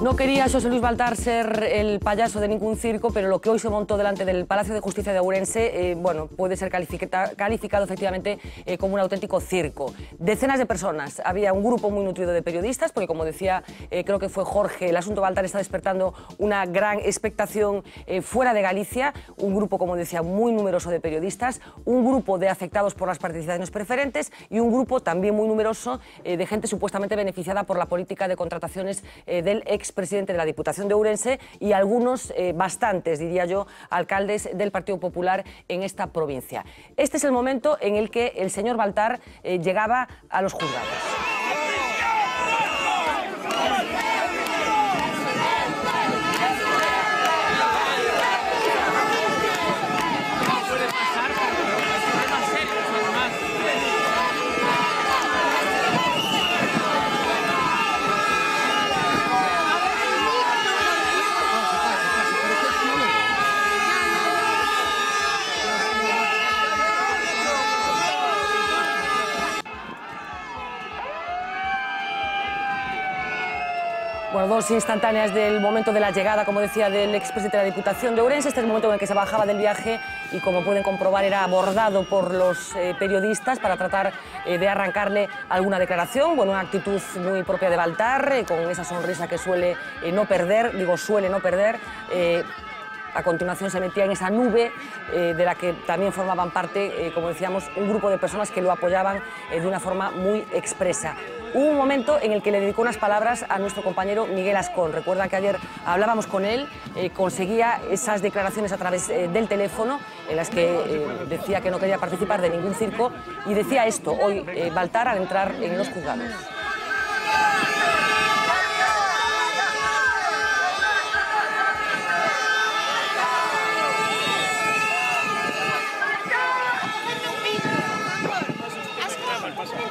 No quería Xosé Luis Baltar ser el payaso de ningún circo, pero lo que hoy se montó delante del Palacio de Justicia de Ourense, bueno, puede ser calificado efectivamente como un auténtico circo. Decenas de personas, había un grupo muy nutrido de periodistas, porque como decía, creo que fue Jorge, el asunto Baltar está despertando una gran expectación fuera de Galicia, un grupo, como decía, muy numeroso de periodistas, un grupo de afectados por las participaciones preferentes y un grupo también muy numeroso de gente supuestamente beneficiada por la política de contrataciones del expresidente de la Diputación de Ourense y algunos, bastantes, diría yo, alcaldes del Partido Popular en esta provincia. Este es el momento en el que el señor Baltar llegaba a los juzgados. Bueno, dos instantáneas del momento de la llegada, como decía, del expresidente de la Diputación de Ourense. Este es el momento en el que se bajaba del viaje y, como pueden comprobar, era abordado por los periodistas para tratar de arrancarle alguna declaración. Bueno, una actitud muy propia de Baltar, con esa sonrisa que suele no perder, digo suele no perder. A continuación se metía en esa nube de la que también formaban parte, como decíamos, un grupo de personas que lo apoyaban de una forma muy expresa. Hubo un momento en el que le dedicó unas palabras a nuestro compañero Miguel Ascón. Recuerda que ayer hablábamos con él, conseguía esas declaraciones a través del teléfono en las que decía que no quería participar de ningún circo y decía esto hoy Baltar al entrar en los juzgados.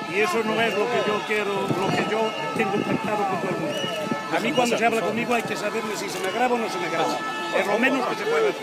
Y eso no es lo que yo quiero, lo que yo tengo pactado con todo el mundo. A mí cuando se habla conmigo hay que saberme si se me graba o no se me graba. Es lo menos que se puede hacer.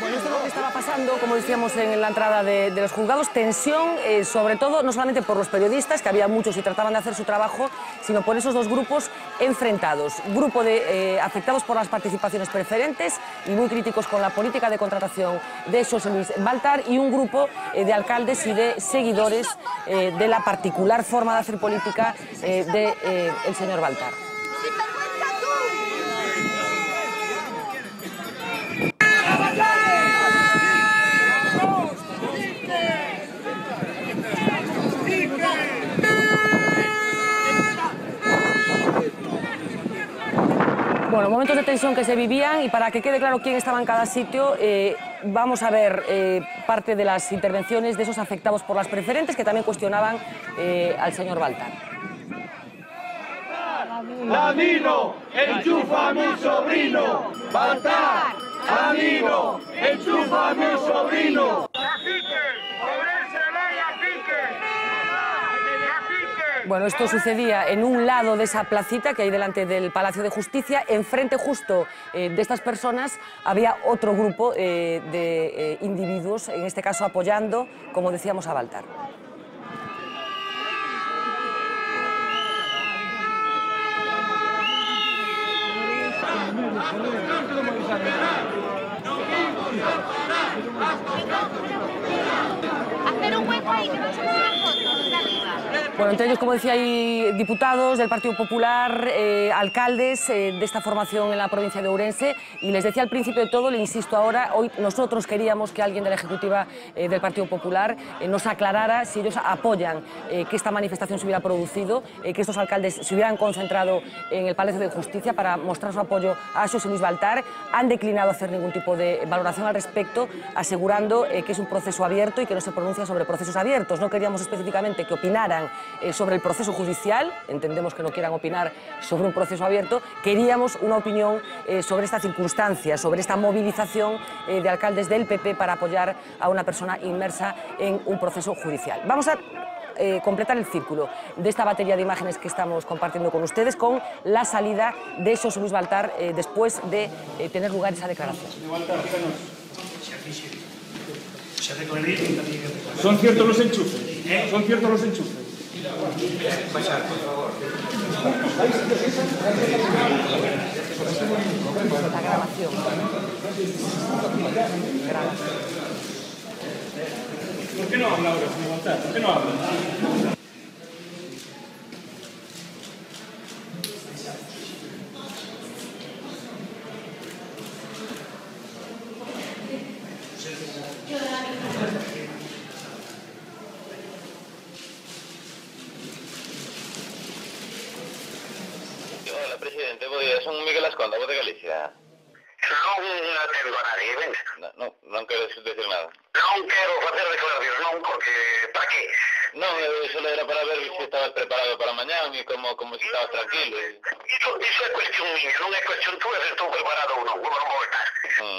Bueno, esto es lo que estaba pasando, como decíamos en la entrada de los juzgados, tensión, sobre todo, no solamente por los periodistas, que había muchos y trataban de hacer su trabajo, sino por esos dos grupos enfrentados. Grupo de afectados por las participaciones preferentes y muy críticos con la política de contratación de Xosé Luis Baltar y un grupo de alcaldes y de seguidores de la particular forma de hacer política del señor Baltar. Bueno, momentos de tensión que se vivían y para que quede claro quién estaba en cada sitio, vamos a ver parte de las intervenciones de esos afectados por las preferentes que también cuestionaban al señor Baltar. Ladino, enchufa a mi sobrino. Baltar, Ladino, enchufa a mi sobrino. Bueno, esto sucedía en un lado de esa placita que hay delante del Palacio de Justicia. Enfrente justo de estas personas había otro grupo de individuos, en este caso apoyando, como decíamos, a Baltar. Hacer un hueco ahí, que no se puede una foto desde arriba. Bueno, entre ellos, como decía, hay diputados del Partido Popular, alcaldes de esta formación en la provincia de Ourense, y les decía al principio de todo, le insisto ahora, hoy nosotros queríamos que alguien de la ejecutiva del Partido Popular nos aclarara si ellos apoyan que esta manifestación se hubiera producido, que estos alcaldes se hubieran concentrado en el Palacio de Justicia para mostrar su apoyo a Xosé Luis Baltar. Han declinado hacer ningún tipo de valoración al respecto, asegurando que es un proceso abierto y que no se pronuncia sobre procesos abiertos. No queríamos específicamente que opinaran sobre el proceso judicial, entendemos que no quieran opinar sobre un proceso abierto, queríamos una opinión sobre esta circunstancia, sobre esta movilización de alcaldes del PP para apoyar a una persona inmersa en un proceso judicial. Vamos a completar el círculo de esta batería de imágenes que estamos compartiendo con ustedes con la salida de Xosé Luis Baltar después de tener lugar esa declaración. ¿Son ciertos los enchufes? ¿Son ciertos los enchufes? Baixar, por favor. La grabación. ¿Por qué no habla ahora, señor González? ¿Por qué no habla? Hola, presidente, bo día. Son Miguel Asconda, voz de Galicia. Non atendo a nadie, venga. Non quero decir nada. Non quero facer declaracións, non, porque... Para qué? Non, solo era para ver se estabas preparado para mañán e como se estabas tranquilo. Iso é cuestión miña, non é cuestión túa se estou preparado ou non, vou estar.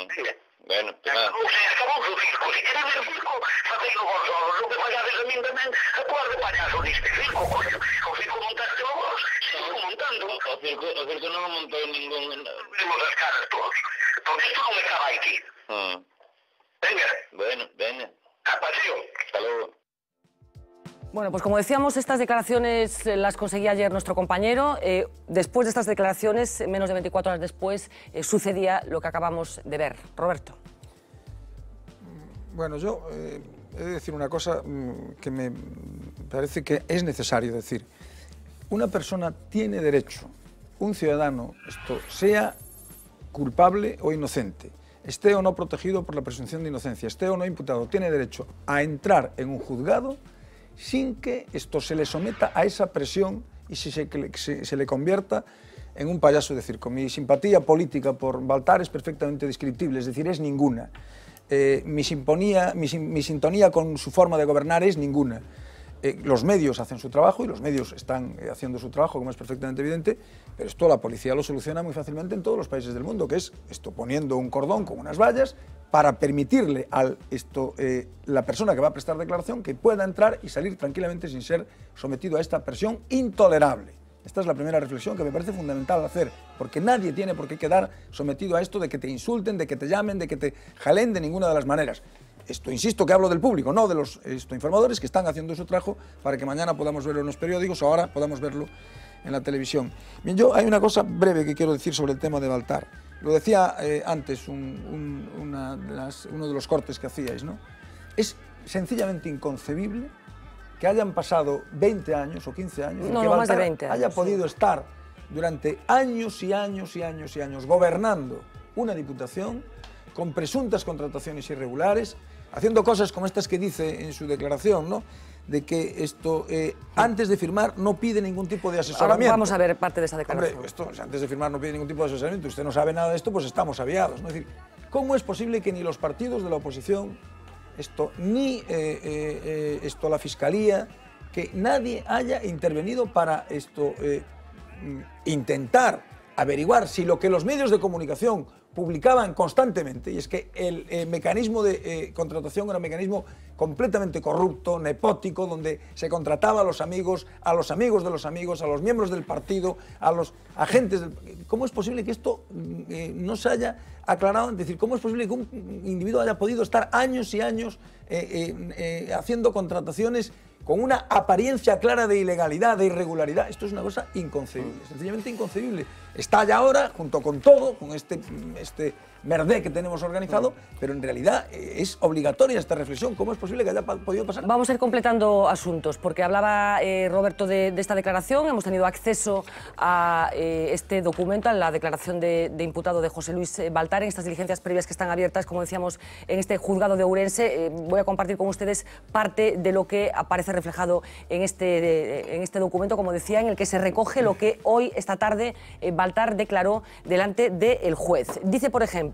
Venga. Bueno, pues nada. Ou se acabou o circo, se queres ver circo, facelo vos solos, non te fallades a min tamén, actuar de payaso neste circo, coño. O circo montaste vos, sigo montando. O circo non montou ningún... Vemos as caras todos, porque isto non me acaba aquí. Venga. Bueno, venga. A paseo. Hasta luego. Bueno, pues como decíamos, estas declaraciones las conseguía ayer nuestro compañero. Después de estas declaraciones, menos de 24 horas después, sucedía lo que acabamos de ver. Roberto. Bueno, yo he de decir una cosa que me parece que es necesario decir. Una persona tiene derecho, un ciudadano, esto sea culpable o inocente, esté o no protegido por la presunción de inocencia, esté o no imputado, tiene derecho a entrar en un juzgado sin que esto se le someta a esa presión y se le convierta en un payaso de circo. Mi simpatía política por Baltar es perfectamente descriptible, es decir, es ninguna. Mi sintonía con su forma de gobernar es ninguna. Los medios hacen su trabajo y los medios están haciendo su trabajo, como es perfectamente evidente, pero esto la policía lo soluciona muy fácilmente en todos los países del mundo, que es esto poniendo un cordón con unas vallas para permitirle a la persona que va a prestar declaración que pueda entrar y salir tranquilamente sin ser sometido a esta presión intolerable. Esta es la primera reflexión que me parece fundamental hacer, porque nadie tiene por qué quedar sometido a esto de que te insulten, de que te llamen, de que te jalen de ninguna de las maneras. Esto, insisto, que hablo del público, no de los informadores que están haciendo su trabajo para que mañana podamos verlo en los periódicos o ahora podamos verlo en la televisión. Bien, hay una cosa breve que quiero decir sobre el tema de Baltar. Lo decía antes uno de los cortes que hacíais, ¿no? Es sencillamente inconcebible que hayan pasado 20 años o 15 años, no, que más Baltar de 20 años, haya podido estar durante años y años y años y años gobernando una diputación con presuntas contrataciones irregulares, haciendo cosas como estas que dice en su declaración, ¿no? De que esto, antes de firmar, no pide ningún tipo de asesoramiento. Ahora vamos a ver parte de esa declaración. Hombre, esto, antes de firmar no pide ningún tipo de asesoramiento, usted no sabe nada de esto, pues estamos aviados, ¿no? Es decir, ¿cómo es posible que ni los partidos de la oposición, ni la Fiscalía, que nadie haya intervenido para intentar averiguar si lo que los medios de comunicación publicaban constantemente, y es que el mecanismo de contratación era un mecanismo completamente corrupto, nepótico, donde se contrataba a los amigos de los amigos, a los miembros del partido, a los agentes del... ¿Cómo es posible que esto no se haya aclarado? Es decir, ¿cómo es posible que un individuo haya podido estar años y años haciendo contrataciones con una apariencia clara de ilegalidad, de irregularidad? Esto es una cosa inconcebible, sencillamente inconcebible. Está ya ahora, junto con todo, con este merdé que tenemos organizado, pero en realidad es obligatoria esta reflexión. ¿Cómo es posible que haya podido pasar? Vamos a ir completando asuntos, porque hablaba Roberto de esta declaración. Hemos tenido acceso a este documento, a la declaración de imputado de José Luis Baltar en estas diligencias previas que están abiertas, como decíamos, en este juzgado de Ourense. Voy a compartir con ustedes parte de lo que aparece reflejado en este documento, como decía, en el que se recoge lo que hoy, esta tarde, Baltar declaró delante del juez. Dice, por ejemplo,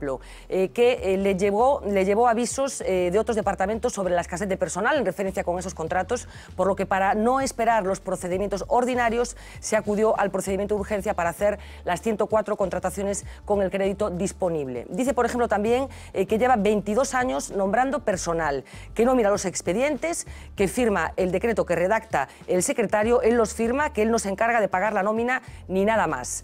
que le llevó avisos de otros departamentos sobre la escasez de personal en referencia con esos contratos, por lo que para no esperar los procedimientos ordinarios se acudió al procedimiento de urgencia para hacer las 104 contrataciones con el crédito disponible. Dice, por ejemplo, también que lleva 22 años nombrando personal, que no mira los expedientes, que firma el decreto que redacta el secretario, él los firma, que él no se encarga de pagar la nómina ni nada más.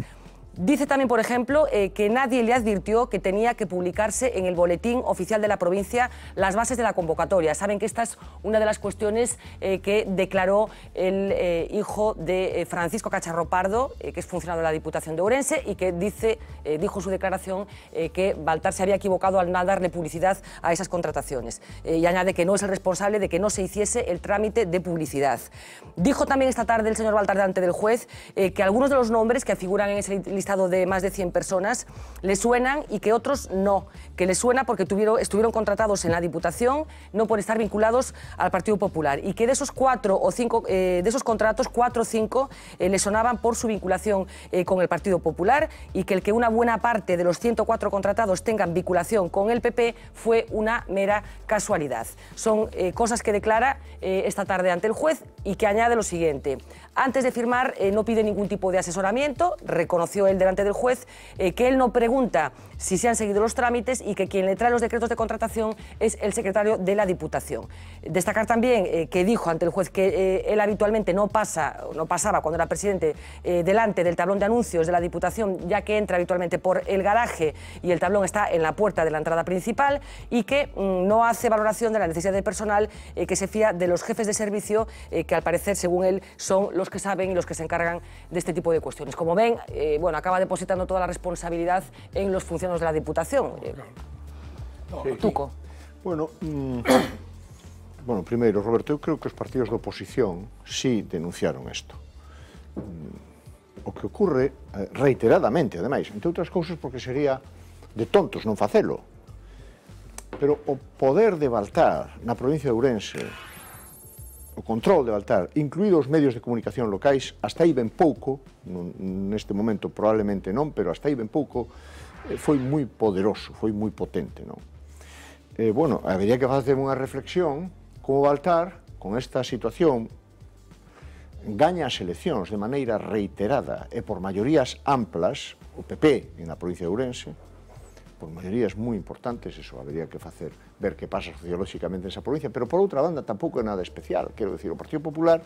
Dice también, por ejemplo, que nadie le advirtió que tenía que publicarse en el boletín oficial de la provincia las bases de la convocatoria. Saben que esta es una de las cuestiones que declaró el hijo de Francisco Cacharro Pardo, que es funcionario de la Diputación de Ourense, y que dijo en su declaración que Baltar se había equivocado al no darle publicidad a esas contrataciones. Y añade que no es el responsable de que no se hiciese el trámite de publicidad. Dijo también esta tarde el señor Baltar delante del juez que algunos de los nombres que figuran en ese listado de más de 100 personas le suenan y que otros no, que le suena porque estuvieron contratados en la Diputación, no por estar vinculados al Partido Popular, y que de esos 4 o 5 de esos contratos, 4 o 5 le sonaban por su vinculación con el Partido Popular, y que el que una buena parte de los 104 contratados tengan vinculación con el PP fue una mera casualidad. Son cosas que declara esta tarde ante el juez, y que añade lo siguiente: antes de firmar no pide ningún tipo de asesoramiento. Reconoció él delante del juez que él no pregunta si se han seguido los trámites y que quien le trae los decretos de contratación es el secretario de la Diputación. Destacar también que dijo ante el juez que él habitualmente no pasaba cuando era presidente delante del tablón de anuncios de la Diputación, ya que entra habitualmente por el garaje y el tablón está en la puerta de la entrada principal, y que no hace valoración de la necesidad de personal, que se fía de los jefes de servicio, que al parecer, según él, son los que saben y los que se encargan de este tipo de cuestiones. Como ven, bueno, acaba depositando toda la responsabilidad en los funcionarios de la Diputación. Tuco. Bueno, primeiro, Roberto, eu creo que os partidos de oposición sí denunciaron isto. O que ocurre reiteradamente, ademais, entre outras cousas porque sería de tontos non facelo. Pero o poder de Baltar na provincia de Ourense, o control de Baltar, incluídos os medios de comunicación locais, hasta aí ben pouco, neste momento probablemente non, pero hasta aí ben pouco, foi moi poderoso, foi moi potente, non? Bueno, habería que facer unha reflexión como Baltar, con esta situación, gaña as eleccións de maneira reiterada e por maiorías amplas, o PP na provincia de Ourense, por maiorías moi importantes, eso habería que facer, ver que pasa sociolóxicamente nesa provincia, pero por outra banda tampouco é nada especial, quero dicir, o Partido Popular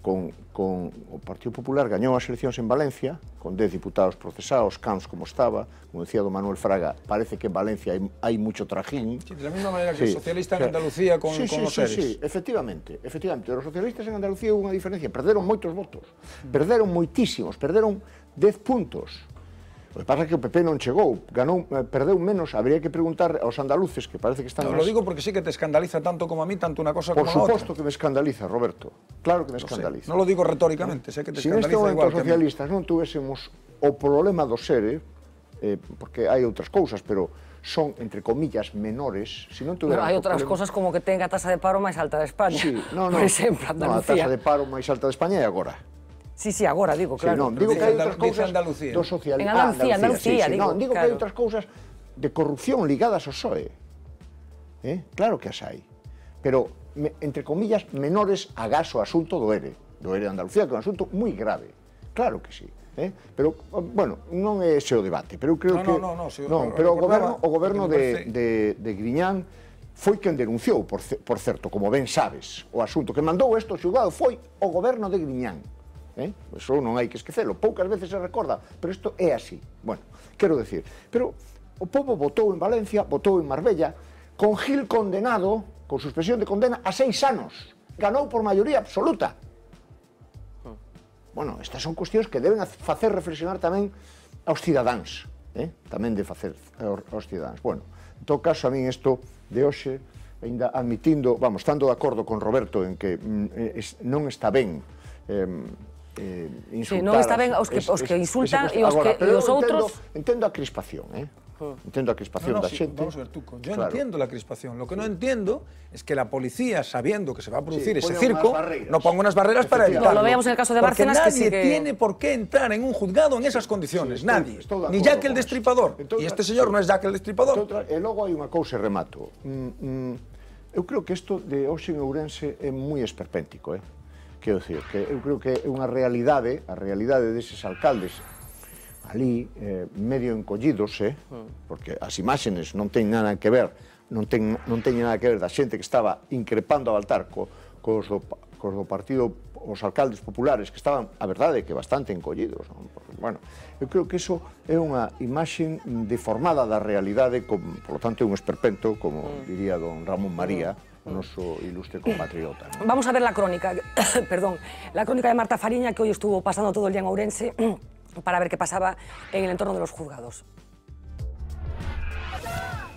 o Partido Popular gañou as eleccións en Valencia, con 10 diputados procesados, Camps como estaba, como decía do Manuel Fraga, parece que en Valencia hai mucho trajín. Sí, de la misma manera que el socialista en Andalucía con los seres. Sí, efectivamente. Os socialistas en Andalucía hubo unha diferencia, perderon moitos votos, perderon moitísimos, perderon 10 puntos. O que pasa é que o PP non chegou, perdeu menos, habría que preguntar aos andaluces, que parece que están... No, lo digo porque sí que te escandaliza tanto como a mí, tanto una cosa como la otra. Por suposto que me escandaliza, Roberto, claro que me escandaliza. No lo digo retóricamente, sé que te escandaliza igual que a mí. Se neste momento os socialistas non tuvésemos o problema do SERE, porque hai outras cousas, pero son, entre comillas, menores, se non tuveran... Hai outras cousas como que tenga a tasa de paro máis alta de España, por exemplo, Andalucía. A tasa de paro máis alta de España é agora. Sí, agora, digo, claro. Non, digo que hai outras cousas do socialismo. En Andalucía, digo. Non, digo que hai outras cousas de corrupción ligadas ao PSOE. Claro que as hai. Pero, entre comillas, menores agás o asunto do ERE de Andalucía, que é un asunto moi grave. Claro que sí. Pero, bueno, non é ese o debate, pero eu creo que... Non, pero o goberno de Griñán foi quen denunciou, por certo, como ben sabes, o asunto que mandou isto ao xulgado foi o goberno de Griñán. Eso non hai que esquecelo, poucas veces se recorda, pero isto é así. Bueno, quero decir, pero o povo votou en Valencia, votou en Marbella, con Gil condenado, con suspensión de condena, a 6 anos. Ganou por maioría absoluta. Bueno, estas son cuestións que deben facer reflexionar tamén aos cidadáns, tamén de facer aos cidadáns. Bueno, en todo caso, a min isto de hoxe, ainda admitindo, vamos, estando de acordo con Roberto en que non está ben insultar... non está ben os que insultan e os outros... Entendo a crispación, Entiendo a crispación da xente. Vamos a ver, Tuco, yo entiendo la crispación. Lo que no entiendo es que la policía, sabiendo que se va a producir ese circo, no ponga unas barreras para evitarlo. Lo veíamos en el caso de Bárcenas, que sí que... Nadie tiene por qué entrar en un juzgado en esas condiciones, nadie. Ni Jack el Destripador. Y este señor no es Jack el Destripador. E logo hai unha cousa e remato. Eu creo que isto de hoxe en Ourense é moi esperpéntico, Quero dicir, que eu creo que é unha realidade, a realidade deses alcaldes ali, medio encollidos, porque as imágenes non teñen nada que ver, non teñen nada que ver da xente que estaba increpando a Baltar cos do partido, os alcaldes populares, que estaban, a verdade, que bastante encollidos, Bueno, eu creo que iso é unha imaxe deformada da realidade, por lo tanto é un esperpento, como diría don Ramón María, o noso ilustre compatriota, ¿no? Vamos a ver la crónica, perdón, la crónica de Marta Fariña, que hoy estuvo pasando todo el día en Ourense para ver qué pasaba en el entorno de los juzgados.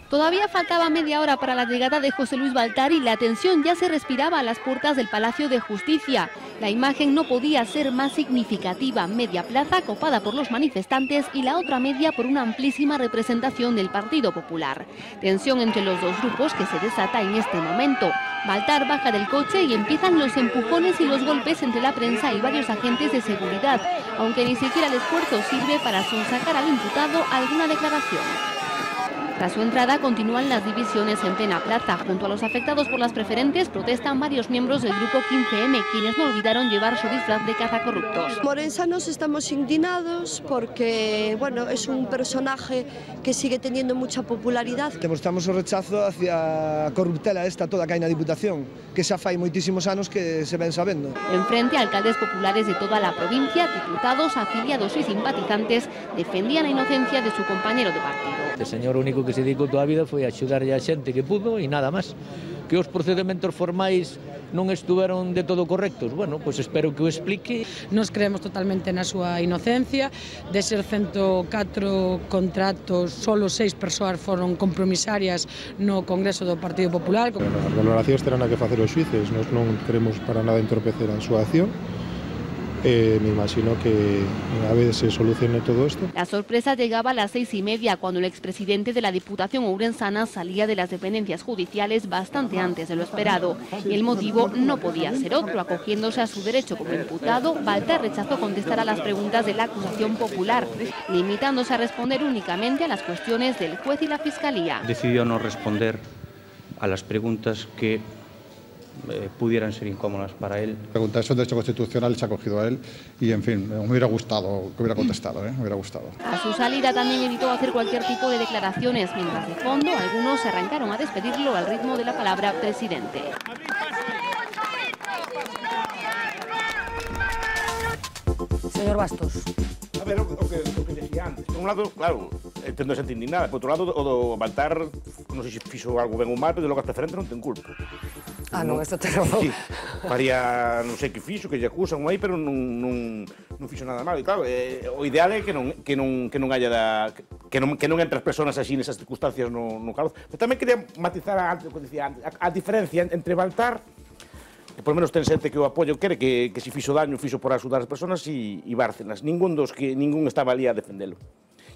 Todavía faltaba media hora para la llegada de José Luis Baltar y la tensión ya se respiraba a las puertas del Palacio de Justicia. La imagen no podía ser más significativa, media plaza copada por los manifestantes y la otra media por una amplísima representación del Partido Popular. Tensión entre los dos grupos que se desata en este momento. Baltar baja del coche y empiezan los empujones y los golpes entre la prensa y varios agentes de seguridad, aunque ni siquiera el esfuerzo sirve para sonsacar al imputado alguna declaración. Tras su entrada continúan las divisiones en plena plaza. Junto a los afectados por las preferentes protestan varios miembros del grupo 15M, quienes no olvidaron llevar su disfraz de cazacorruptos. Morensanos estamos indignados porque, bueno, es un personaje que sigue teniendo mucha popularidad. Demostramos o rechazo hacia a corruptela esta toda que hai na Diputación, que xa fai moitísimos anos que se ven sabendo. Enfrente, alcaldes populares de toda la provincia, diputados, afiliados y simpatizantes defendían la inocencia de su compañero de partido. Este señor único que se dedicou toda a vida foi a axudarlle a xente que pudo e nada máis. Que os procedementos formais non estuveron de todo correctos. Bueno, pois espero que o explique. Nos creemos totalmente na súa inocencia. De ser 104 contratos, solo 6 persoas foron compromisarias no Congreso do Partido Popular. As valoracións terán a que facer os xuíces. Nós non queremos para nada entorpecer a súa acción. Me imagino que una vez se solucione todo esto. La sorpresa llegaba a las 6:30 cuando el expresidente de la Diputación ourensana salía de las dependencias judiciales bastante antes de lo esperado. Y el motivo no podía ser otro. Acogiéndose a su derecho como imputado, Baltar rechazó contestar a las preguntas de la acusación popular, limitándose a responder únicamente a las cuestiones del juez y la Fiscalía. Decidió no responder a las preguntas que pudieran ser incómodas para él. Pregunta eso de derecho constitucional se ha cogido a él y, en fin, me hubiera gustado que hubiera contestado, me hubiera gustado. A su salida también evitó hacer cualquier tipo de declaraciones, mientras de fondo algunos se arrancaron a despedirlo al ritmo de la palabra presidente. Señor Bastos. A ver, o que decía antes. Por un lado, claro, entendo a xente indignada. Por outro lado, o do Baltar, non sei se fixo algo ben ou mal, pero logo as preferentes non ten culpa. Ah, non, isto te lo... Sí, faría, non sei que fixo, que lle acusan aí, pero non fixo nada mal. E claro, o ideal é que non haya que non entre as persoas así nesas circunstancias no calor. Pero tamén quería matizar o que decía antes, a diferencia entre Baltar, que por menos ten xente que o apoio, quere que se fixo daño, fixo por axudar as persoas, e Bárcenas. Ningún estaba ali a defendelo.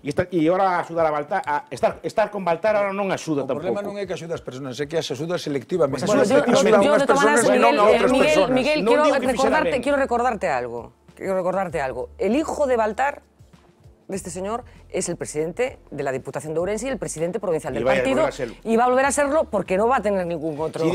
E agora axudar a Baltar, estar con Baltar ahora non axuda tampouco. O problema non é que axuda as persoas, é que as axuda selectivamente. Bueno, yo de todas maneras, Miguel, quiero recordarte algo. El hijo de Baltar, de este señor, es el presidente de la Diputación de Ourense y el presidente provincial del partido, y va a volver a serlo porque no va a tener ningún otro.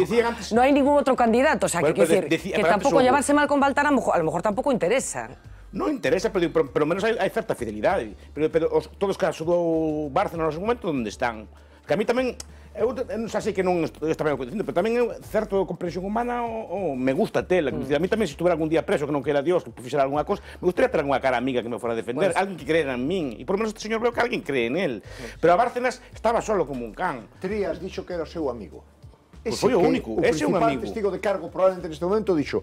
No hay ningún otro candidato, o sea, que quiero decir que tampoco llevarse mal con Baltar a lo mejor tampoco interesa. Non interesa, pero pelo menos hai certa fidelidade. Pero todos que axudou Bárcenas no seu momento, onde están? Que a mí tamén, eu non sei que non está ben o que dicindo, pero tamén é certo comprensión humana me gusta tela. A mí tamén, se estuviera algún día preso, que non quera Dios, que fixera algunha cosa, me gustaría ter unha cara amiga que me fora a defender, alguén que creera en min. E por lo menos este señor veo que alguén cree en él. Pero a Bárcenas estaba solo como un can. Trías dixo que era o seu amigo. Pois foi o único, ese é un amigo. O principal testigo de cargo probablemente neste momento dixo: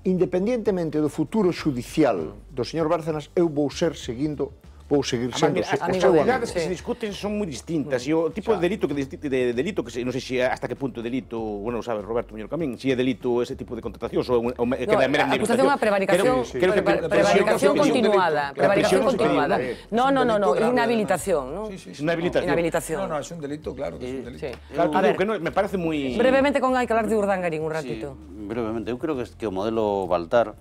independientemente do futuro judicial do señor Bárcenas, eu vou seguir sendo o seu amigo. As probabilidades que se discuten son moi distintas, e o tipo de delito que non sei se hasta que punto delito, bueno, sabe Roberto mellor que a min, se é delito ese tipo de contratacións ou que da mera acusación a prevaricación continuada. Prevaricación continuada. No, inhabilitación, ¿no? Inhabilitación. No, es un delito, claro, que es un delito. Claro, me parece moi... Brevemente, con hai que hablar de Urdangarín un ratito. Brevemente, eu creo que o modelo Baltar,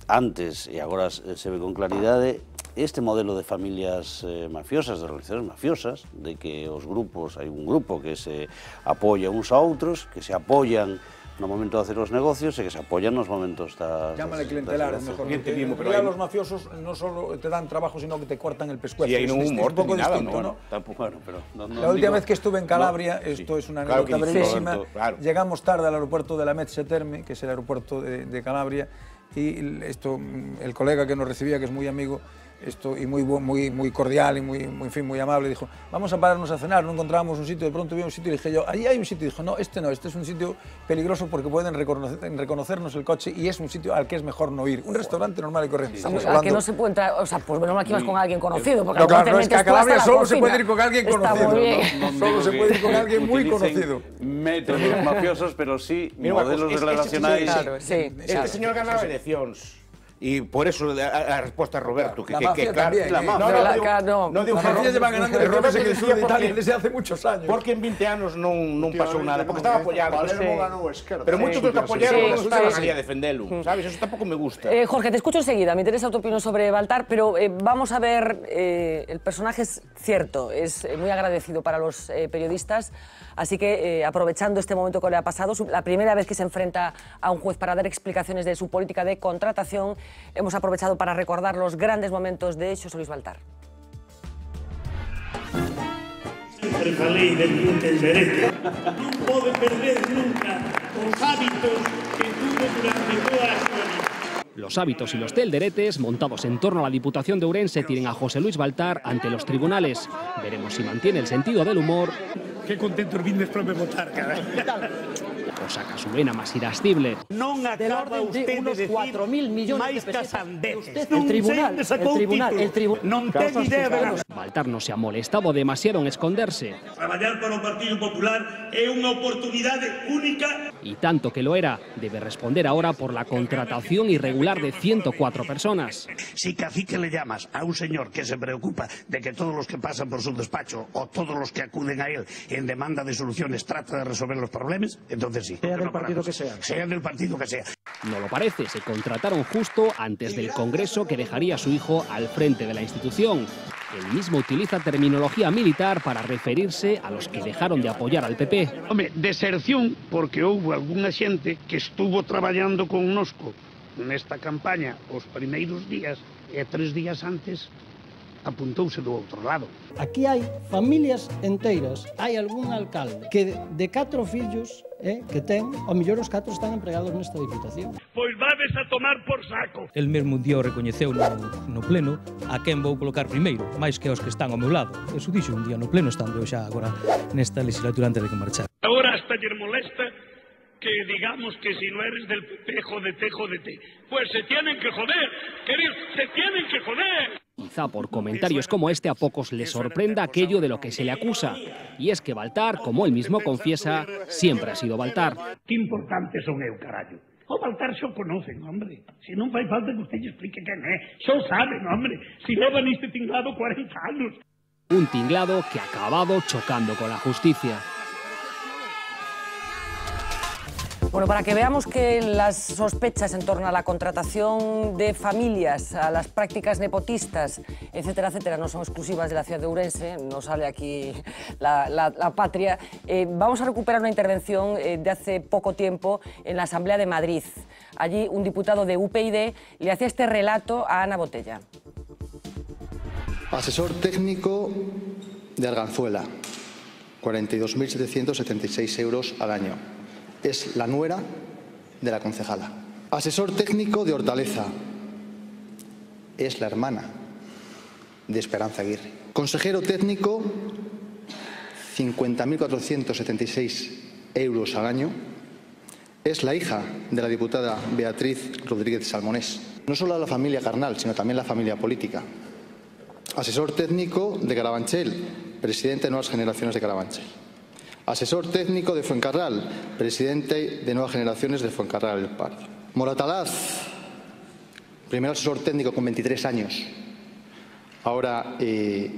antes e agora se ve con claridade, este modelo de familias mafiosas, de organizacións mafiosas, de que os grupos, hai un grupo que se apoia uns a outros, que se apoian no momento de hacer os negocios e que se apoyan nos momentos das... Llámale clientelar, mejor. Pero los mafiosos no solo te dan trabajo, sino que te cortan el pescuezo. Sí, hay un humor, un poco distinto, ¿no? La última vez que estuve en Calabria, esto es una anécdota brevísima, llegamos tarde al aeropuerto de la Metze Terme, que es el aeropuerto de Calabria, y el colega que nos recibía, que es muy amigo, esto, y muy cordial y muy amable, dijo, vamos a pararnos a cenar, no encontrábamos un sitio, de pronto vi un sitio y dije yo, allí hay un sitio, y dijo, no, este es un sitio peligroso porque pueden reconocernos el coche y es un sitio al que es mejor no ir, un restaurante normal y corriente. Estamos hablando... que no se puede entrar, o sea, pues menos mal que ibas con alguien conocido, porque no, claro, no, es que a Calabria solo se puede ir con alguien conocido, solo se puede ir con alguien muy conocido. Métodos mafiosos, pero sí modelos relacionais. Este señor ganaba eleccións. E por eso a resposta a Roberto, que mafia tamén, la mafia lleva ganando eleccións en el sur de Italia desde hace muchos años. Porque en 20 anos non pasou nada, porque estaba apoyado. Palermo ganou Esquerda. Pero muchos dos que apoyaron non estaban ali a defendelo, sabes? Eso tampouco me gusta. Jorge, te escucho enseguida, me interesa tu opinión sobre Baltar, pero vamos a ver, el personaje es cierto, es muy agradecido para los periodistas, así que aprovechando este momento que le ha pasado, la primera vez que se enfrenta a un juez para dar explicaciones de su política de contratación, hemos aprovechado para recordar los grandes momentos de Xosé Luis Baltar. Sempre falei del derecho. Non pode perder nunca os hábitos que tuve durante toda a súa vida. Los hábitos y los telderetes montados en torno a la Diputación de Ourense tienen a José Luis Baltar ante los tribunales. Veremos si mantiene el sentido del humor. Qué contento vindes para me votar, caray. O saca su vena más irascible. Non acaba usted de decir máis casandeces. El tribunal. Non ten idea de nada. Baltar no se ha molestado demasiado en esconderse. Traballar para o Partido Popular é unha oportunidade única. Y tanto que lo era, debe responder ahora por la contratación irregular de 104 personas. Si cacique le llamas a un señor que se preocupa de que todos los que pasan por su despacho o todos los que acuden a él en demanda de soluciones trata de resolver los problemas, entonces sí. Sea del partido que sea. Sea del partido que sea. No lo parece, se contrataron justo antes del Congreso que dejaría a su hijo al frente de la institución. Él mismo utiliza terminología militar para referirse a los que dejaron de apoyar al PP. Hombre, deserción porque hubo algunha xente que estuvo traballando connosco nesta campaña os primeiros días e 3 días antes apuntouse do outro lado. Aquí hai familias enteiras, hai algún alcalde que de 4 fillos que ten, ao mellor os 4 están empregados nesta Diputación. Pois vades a tomar por saco. El mesmo día o recoñeceu no pleno a quen vou colocar primeiro, máis que aos que están ao meu lado. Eso dixo un día no pleno, estando xa agora nesta legislatura antes de que marchar. Agora hasta lle molesta que digamos que si no eres del PP, jódete. Pues se tienen que joder, queridos, se tienen que joder. Quizá por comentarios como este a pocos les sorprenda aquello de lo que se le acusa. Y es que Baltar, como él mismo confiesa, siempre ha sido Baltar. Que importantes son eu, carallo. O Baltar xo conocen, hombre. Si non fai falta que usted lle explique quen é. Xo saben, hombre. Si leva neste tinglado 40 anos. Un tinglado que ha acabado chocando con la justicia. Bueno, para que veamos que las sospechas en torno a la contratación de familias, a las prácticas nepotistas, etcétera, etcétera, no son exclusivas de la ciudad de Ourense, no sale aquí la patria, vamos a recuperar una intervención de hace poco tiempo en la Asamblea de Madrid. Allí un diputado de UPyD le hacía este relato a Ana Botella. Asesor técnico de Arganzuela, 42.776 euros al año. Es la nuera de la concejala. Asesor técnico de Hortaleza. Es la hermana de Esperanza Aguirre. Consejero técnico, 50.476 euros al año. Es la hija de la diputada Beatriz Rodríguez Salmonés. No solo la familia carnal, sino también la familia política. Asesor técnico de Carabanchel, presidente de Nuevas Generaciones de Carabanchel. Asesor técnico de Fuencarral, presidente de Nuevas Generaciones de Fuencarral del Pardo. Moratalaz, primer asesor técnico con 23 años, ahora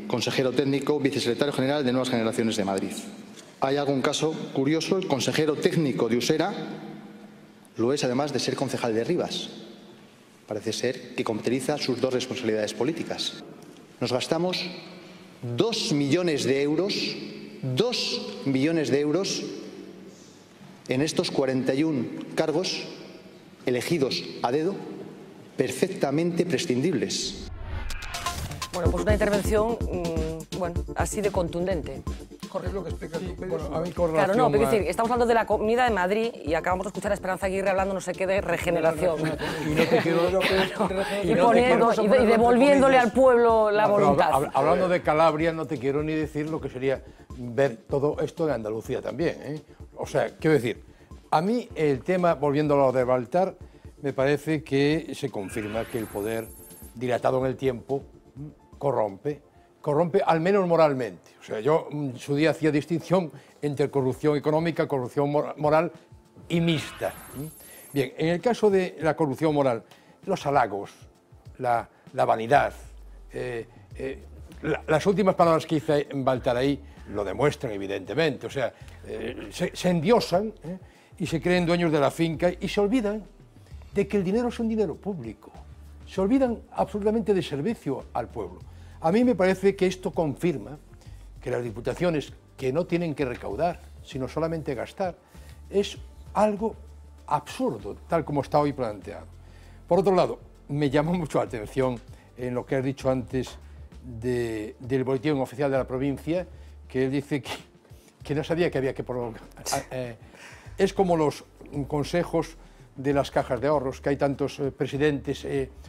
consejero técnico, vicesecretario general de Nuevas Generaciones de Madrid. Hay algún caso curioso, el consejero técnico de Usera lo es además de ser concejal de Rivas. Parece ser que compatibiliza sus dos responsabilidades políticas. Nos gastamos 2 millones de euros 2 millones de euros en estos 41 cargos elegidos a dedo, perfectamente prescindibles. Bueno, pues una intervención, bueno, así de contundente. correcto. lo que explica tú. Bueno, a mí con Claro, no, relación pero es a- decir, estamos hablando de la comida de Madrid y acabamos de escuchar a Esperanza Aguirre hablando no sé qué de regeneración. Y no te quiero... Y devolviéndole al pueblo la voluntad. Hablando de Calabria, no te quiero ni decir lo que sería ver todo esto en Andalucía también, ¿eh? O sea, quiero decir, a mí el tema, volviendo a lo de Baltar, me parece que se confirma que el poder dilatado en el tiempo corrompe al menos moralmente. O sea, yo en su día hacía distinción entre corrupción económica, corrupción moral y mixta. Bien, en el caso de la corrupción moral, los halagos, la vanidad, las últimas palabras que hice en Baltar ahí lo demuestran evidentemente, o sea, se endiosan y se creen dueños de la finca y se olvidan de que el dinero es un dinero público, se olvidan absolutamente de servicio al pueblo. A mí me parece que esto confirma que las diputaciones que no tienen que recaudar, sino solamente gastar, es algo absurdo, tal como está hoy planteado. Por otro lado, me llamó mucho la atención en lo que has dicho antes del boletín oficial de la provincia, que él dice que no sabía que había que prolongar. Es como los consejos de las cajas de ahorros, que hay tantos presidentes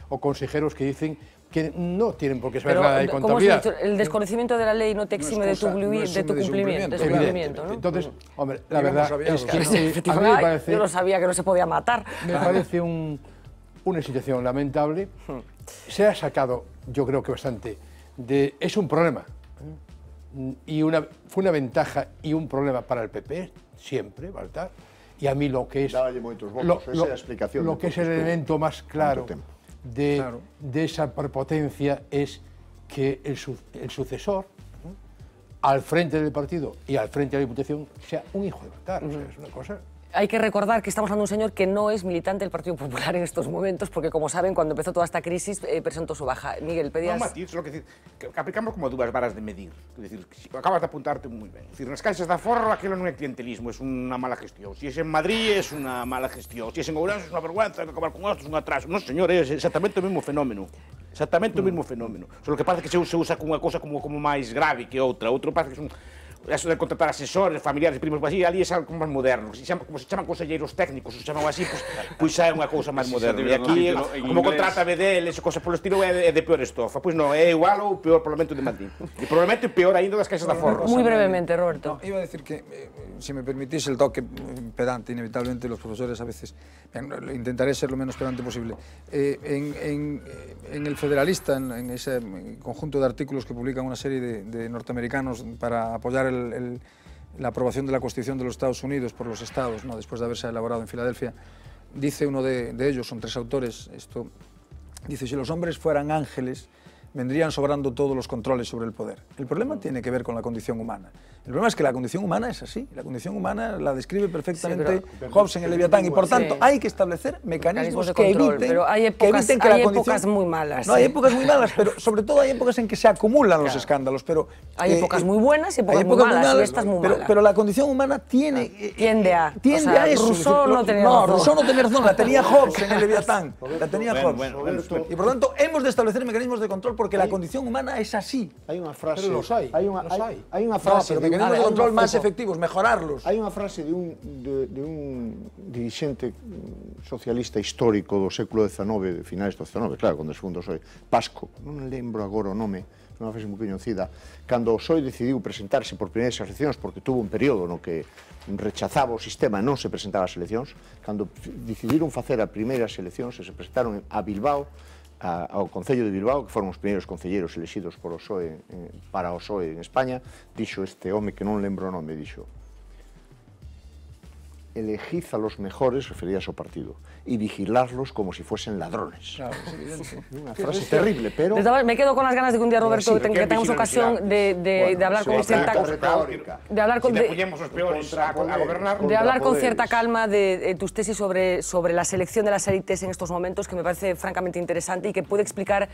o consejeros que dicen que no tienen por qué saber nada de contabilidad. ¿Cómo el desconocimiento de la ley no te exime de tu cumplimiento, ¿no? Entonces, hombre, la verdad es que a mí me parece... Yo no sabía que no se podía matar. Me parece una situación lamentable. Se ha sacado, yo creo que bastante, es un problema. Y fue una ventaja y un problema para el PP, siempre, Baltar. Y a mí lo que es... lo que es el elemento más claro de esa prepotencia es que el sucesor, al frente del partido y al frente de la Diputación, sea un hijo de Baltar. O sea, es una cosa... Hay que recordar que estamos hablando de un señor que no es militante del Partido Popular en estos momentos, porque, como saben, cuando empezó toda esta crisis, presentó su baja. Miguel, pedías... No, matiz, lo que decir, que aplicamos como dúas varas de medir. Es decir, acabas de apuntarte moi ben. Es decir, nas caixas de aforro aquilo non é clientelismo, é unha mala gestión. Si é en Madrid, é unha mala gestión. Si é en Ourense, é unha vergüenza, hai que acabar con esto, é un atraso. Non, señor, é exactamente o mesmo fenómeno. Exactamente o mesmo fenómeno. Só que parece que se usa como unha cosa como máis grave que outra. Outro parece que son... Eso de contratar asesores, familiares, primos, así, ali é algo máis moderno. Como se chaman conselleiros técnicos, se chaman así, pois xa é unha cousa máis moderna. E aquí, como contrata BDL, esa cosa polo estilo, é de peor estofa. Pois non, é igual ou peor Parlamento de Madrid. E probablemente peor ainda das caixas de aforros. Muy brevemente, Roberto. Iba a decir que, si me permitís el toque pedante, inevitablemente los profesores a veces, intentaré ser lo menos pedante posible. En El Federalista, en ese conjunto de artículos que publican una serie de norteamericanos para apoyar la aprobación de la Constitución de los Estados Unidos por los estados, ¿no? Después de haberse elaborado en Filadelfia, dice uno de ellos, son 3 autores, dice, si los hombres fueran ángeles, vendrían sobrando todos los controles sobre el poder. El problema tiene que ver con la condición humana. El problema es que la condición humana es así. La condición humana la describe perfectamente Hobbes en el Leviatán y, por tanto, hay que establecer mecanismos que eviten pero hay épocas, que la condición... épocas muy malas. No, hay épocas muy malas, pero sobre todo hay épocas en que se acumulan los escándalos. Pero, hay épocas muy buenas y épocas muy malas, y estas muy malas. Pero la condición humana tiende a eso. Rousseau no tenía razón. Rousseau no tenía razón, la tenía Hobbes en el Leviatán. La tenía Hobbes. Y, por lo tanto, hemos de establecer mecanismos de control porque la condición humana es así. Hay una frase... Pero los hay. Hay una frase... No, pero mecanismos de control más efectivos, mejorarlos. Hay unha frase de un dirixente socialista histórico do século XIX, de finais do XIX, claro, cando se fundou o PSOE, Pasco, non lembro agora o nome, unha frase moi coñecida, cando o PSOE decidiu presentarse por primeiras eleccións, porque tuvo un período no que rechazaba o sistema e non se presentaba as eleccións, cando decidiron facer as primeiras eleccións e se presentaron a Bilbao, ao Concello de Bilbao, que foron os primeiros concelleiros elexidos por o PSOE, para o PSOE en España, dixo este home que non lembro o nome, dixo: elegid a los mejores, referías ao partido, y vigilarlos como si fuesen ladrones. Claro, es evidente. Una frase terrible, pero... Me quedo con las ganas de que un día, Roberto, que tengamos ocasión de hablar con cierta... De hablar con cierta calma de tus tesis sobre la selección de las élites en estos momentos, que me parece francamente interesante y que puede explicar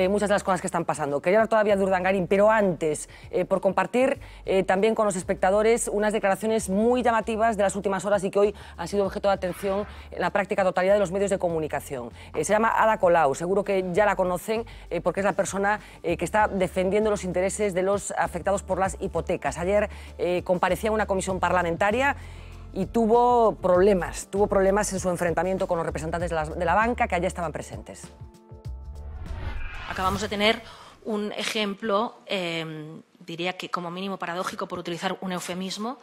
muchas de las cosas que están pasando. Quería hablar todavía de Urdangarín, pero antes, por compartir también con los espectadores unas declaraciones muy llamativas de las últimas horas y que hoy han sido objeto de atención en la práctica totalidad de los medios de comunicación. Se llama Ada Colau, seguro que ya la conocen porque es la persona que está defendiendo los intereses de los afectados por las hipotecas. Ayer comparecía en una comisión parlamentaria y tuvo problemas en su enfrentamiento con los representantes de la banca que allí estaban presentes. Acabamos de tener un ejemplo, diría que como mínimo paradójico, por utilizar un eufemismo,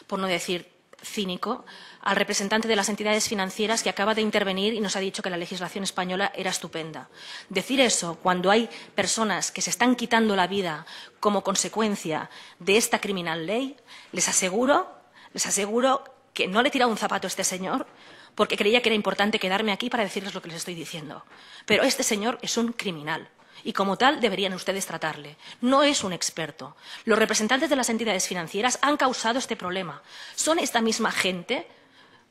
por no decir cínico, al representante de las entidades financieras que acaba de intervenir y nos ha dicho que la legislación española era estupenda. Decir eso cuando hay personas que se están quitando la vida como consecuencia de esta criminal ley, les aseguro que no le he tirado un zapato a este señor porque creía que era importante quedarme aquí para decirles lo que les estoy diciendo. Pero este señor es un criminal. Y como tal deberían ustedes tratarle. No es un experto. Los representantes de las entidades financieras han causado este problema. Son esta misma gente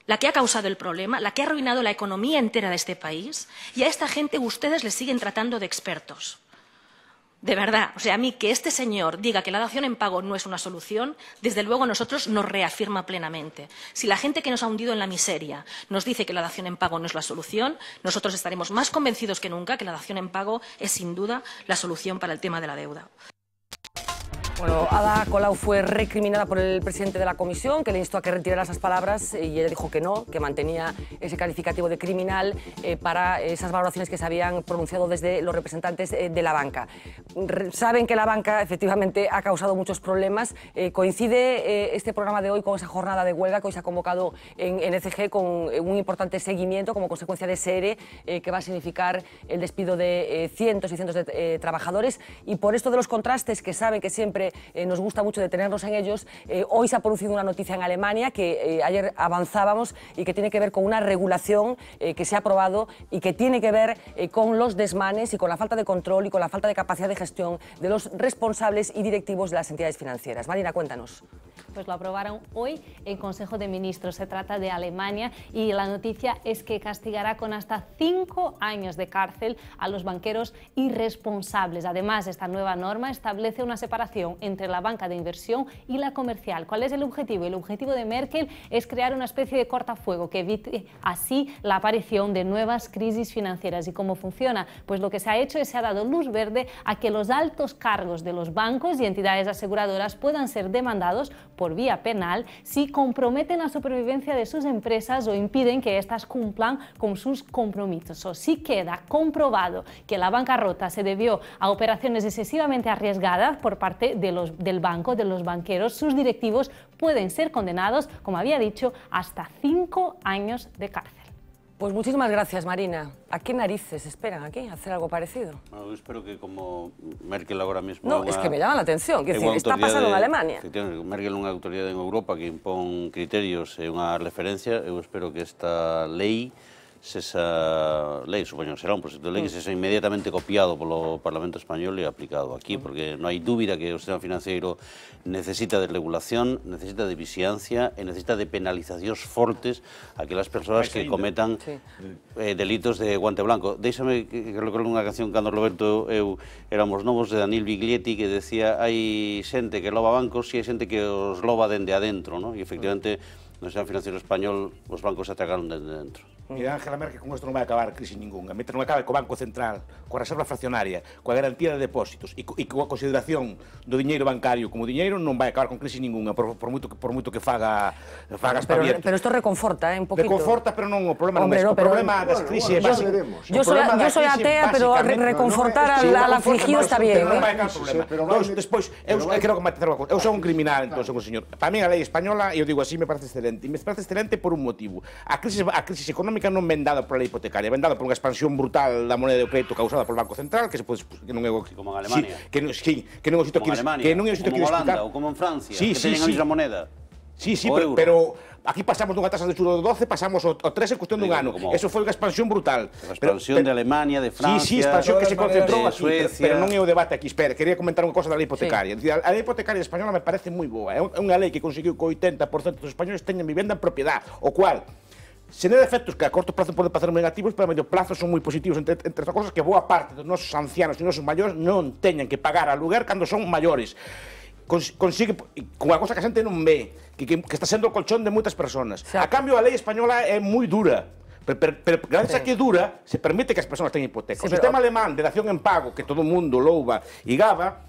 la que ha causado el problema, la que ha arruinado la economía entera de este país, y a esta gente ustedes les siguen tratando de expertos. De verdad, o sea, a mí que este señor diga que la dación en pago no es una solución, desde luego a nosotros nos reafirma plenamente. Si la gente que nos ha hundido en la miseria nos dice que la dación en pago no es la solución, nosotros estaremos más convencidos que nunca que la dación en pago es sin duda la solución para el tema de la deuda. Bueno, Ada Colau fue recriminada por el presidente de la comisión, que le instó a que retirara esas palabras, y ella dijo que no, que mantenía ese calificativo de criminal para esas valoraciones que se habían pronunciado desde los representantes de la banca. Saben que la banca efectivamente ha causado muchos problemas. Coincide este programa de hoy con esa jornada de huelga que hoy se ha convocado en ECG con un importante seguimiento como consecuencia de ese ERE que va a significar el despido de cientos y cientos de trabajadores, y por esto de los contrastes que saben que siempre nos gusta mucho detenernos en ellos, hoy se ha producido una noticia en Alemania que ayer avanzábamos y que tiene que ver con una regulación que se ha aprobado y que tiene que ver con los desmanes y con la falta de control y con la falta de capacidad de gestión de los responsables y directivos de las entidades financieras. Marina, cuéntanos. Pues lo aprobaron hoy en Consejo de Ministros. Se trata de Alemania y la noticia es que castigará con hasta 5 años de cárcel a los banqueros irresponsables. Además, esta nueva norma establece una separación entre la banca de inversión y la comercial. ¿Cuál es el objetivo? El objetivo de Merkel es crear una especie de cortafuego que evite así la aparición de nuevas crisis financieras. ¿Y cómo funciona? Pues lo que se ha hecho es se ha dado luz verde a que los altos cargos de los bancos y entidades aseguradoras puedan ser demandados por vía penal si comprometen la supervivencia de sus empresas o impiden que éstas cumplan con sus compromisos. O si queda comprobado que la bancarrota se debió a operaciones excesivamente arriesgadas por parte del banco, de los banqueros, sus directivos pueden ser condenados, como había dicho, hasta 5 años de cárcel. Pues muchísimas gracias, Marina. ¿A qué narices esperan aquí hacer algo parecido? Bueno, yo espero que como Merkel ahora mismo... No, es que me llama la atención. Quiero decir, está pasando en Alemania. Merkel é unha autoridade en Europa que impón criterios e unha referencia. Eu espero que esta lei supoño que será un proxecto de lei que sexa inmediatamente copiado polo Parlamento Español e aplicado aquí, porque non hai dúbida que o sistema financeiro necesita de regulación, necesita de vixiancia e necesita de penalizacións fortes a aquelas persoas que cometan delitos de guante blanco. Déixame que recordo unha canción cando Roberto e eu éramos novos de Daniel Biglietti que decía hai xente que loba bancos e hai xente que os loba dende adentro, e efectivamente no sistema financiero español os bancos se atacaron dende dentro. Mira, Angela Merkel con isto non vai acabar crise ninguna. Mentre non acabe co Banco Central, coa reserva fraccionaria, coa garantía de depósitos e coa consideración do diñeiro bancario como diñeiro, non vai acabar con crise ninguna, por moito que faga espaviento. Pero isto reconforta, un poquito. Reconforta, pero non, o problema non é. O problema das crises é básico. Yo soy atea, pero reconfortar al afligido está bien. Non vai acabar problema. Despois, eu quero matizar unha cousa. Eu sou un criminal, entón, un señor. Para mí a lei española, eu digo así, me parece excelente. E me parece excelente por un motivo. A crisis económica non ven dada pola lei hipotecaria, ven dada por unha expansión brutal da moneda de crédito causada polo Banco Central, que non é como en Alemania. Que non é o sitio que como en Holanda ou como en Francia, que teñen a mesma moneda. Sí, pero aquí pasamos dunha tasa de xuro do 12, pasamos ao 3 en cuestión dun ano. Eso foi unha expansión brutal. A expansión de Alemania, de Francia... Sí, expansión que se concentrou aquí, pero non é o debate aquí. Espera, quería comentar unha cosa da lei hipotecaria. A lei hipotecaria española me parece moi boa. É unha lei que conseguiu que o 80% dos españoles teñan vivenda en propiedade, o cual... Se non efectos que a corto plazo poden parecer negativos, pero a medio plazo son moi positivos, entre as cosas que boa parte dos nosos ancianos e nosos maiores non teñan que pagar aluguer cando son maiores. consigue unha cosa que a xente non ve, que está sendo o colchón de moitas persoas. A cambio, a lei española é moi dura. Pero gracias a que dura, se permite que as persoas teñan hipoteca. O sistema alemán de dación en pago, que todo o mundo louva e gaba,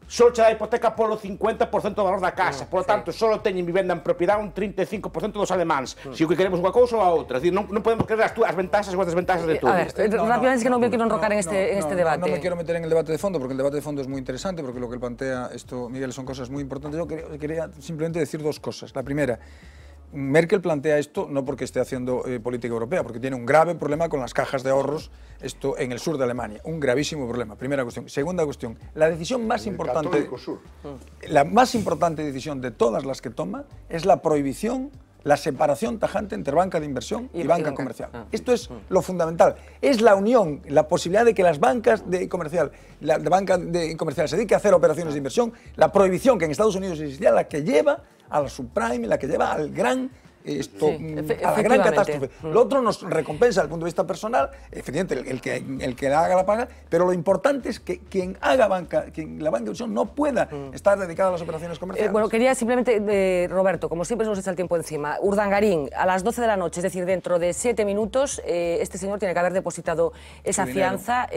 só che dá hipoteca polo 50% do valor da casa. Por lo tanto, só teñen vivenda en propiedade un 35% dos alemáns. Se o que queremos unha cousa ou a outra. Es decir, non podemos querer as ventaxas ou as desventaxas de todo. A ver, rápidamente es que non me quiero enrocar en este debate. No me quiero meter en el debate de fondo, porque el debate de fondo es muy interesante, porque lo que él plantea, Miguel, son cosas muy importantes. Yo quería simplemente decir dos cosas. La primera, Merkel plantea esto no porque esté haciendo política europea, porque tiene un grave problema con las cajas de ahorros en el sur de Alemania, un gravísimo problema. Primera cuestión. Segunda cuestión, la decisión más importante, la más importante decisión de todas las que toma es la prohibición, la separación tajante entre banca de inversión y banca comercial. Esto es lo fundamental. Es la unión, la posibilidad de que las bancas de comercial se dedique a hacer operaciones de inversión, la prohibición que en Estados Unidos existía, la que lleva a la subprime, la que lleva al gran a la gran catástrofe. Lo otro nos recompensa desde el punto de vista personal, efectivamente, el que haga la paga, pero lo importante es que quien haga banca, quien la banca de inversión no pueda estar dedicada a las operaciones comerciales. Bueno, quería simplemente, Roberto, como siempre nos echa el tiempo encima, Urdangarín, a las 12 de la noche, es decir, dentro de 7 minutos, este señor tiene que haber depositado esa fianza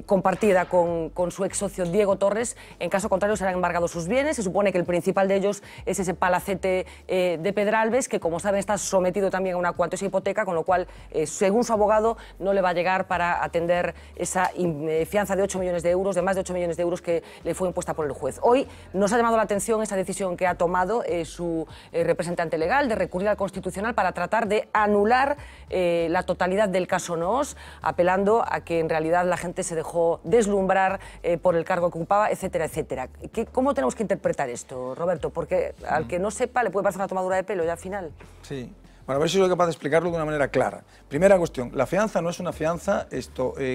compartida con su ex socio Diego Torres. En caso contrario, serán embargados sus bienes. Se supone que el principal de ellos es ese palacete de Pedralbes, que como saben está sometido también a una cuantiosa hipoteca, con lo cual, según su abogado, no le va a llegar para atender esa fianza de 8 millones de euros, de más de 8 millones de euros que le fue impuesta por el juez. Hoy nos ha llamado la atención esa decisión que ha tomado su representante legal de recurrir al Constitucional para tratar de anular la totalidad del caso Noos, apelando a que en realidad la gente se dejó deslumbrar por el cargo que ocupaba, etcétera, etcétera. ¿Cómo tenemos que interpretar esto, Roberto? Porque al que no sepa le puede parecer una tomadura de pelo ya al final. Sí. Bueno, a ver si soy capaz de explicarlo de una manera clara. Primera cuestión, la fianza no es una fianza